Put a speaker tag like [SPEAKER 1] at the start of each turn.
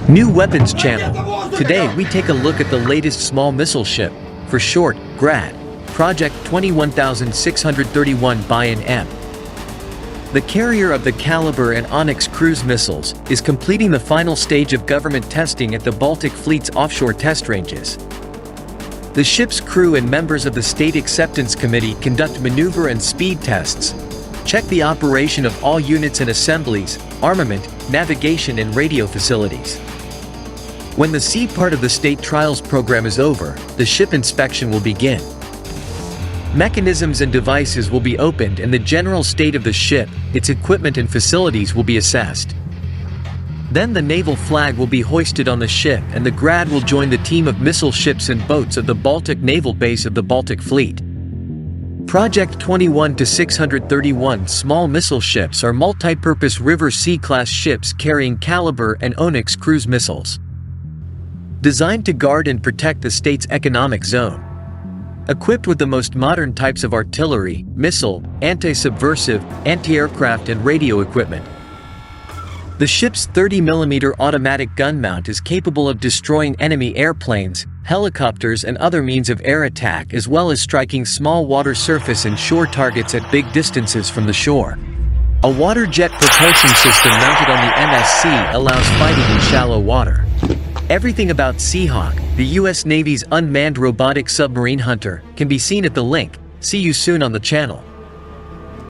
[SPEAKER 1] New Weapons Channel. Today we take a look at the latest small missile ship, for short, Grad, Project 21631 Buyan-M. The carrier of the Kalibr and Onyx cruise missiles is completing the final stage of government testing at the Baltic Fleet's offshore test ranges. The ship's crew and members of the State Acceptance Committee conduct maneuver and speed tests, check the operation of all units and assemblies, armament, navigation and radio facilities. When the sea part of the state trials program is over, the ship inspection will begin. Mechanisms and devices will be opened and the general state of the ship, its equipment and facilities will be assessed. Then the naval flag will be hoisted on the ship and the Grad will join the team of missile ships and boats of the Baltic Naval Base of the Baltic Fleet. Project 21631 small missile ships are multi-purpose River Sea-class ships carrying Kalibr and Onyx cruise missiles. Designed to guard and protect the state's economic zone. Equipped with the most modern types of artillery, missile, anti-subversive, anti-aircraft and radio equipment. The ship's 30mm automatic gun mount is capable of destroying enemy airplanes, helicopters and other means of air attack as well as striking small water surface and shore targets at big distances from the shore. A water jet propulsion system mounted on the MSC allows fighting in shallow water. Everything about Seahawk, the US Navy's unmanned robotic submarine hunter, can be seen at the link. See you soon on the channel.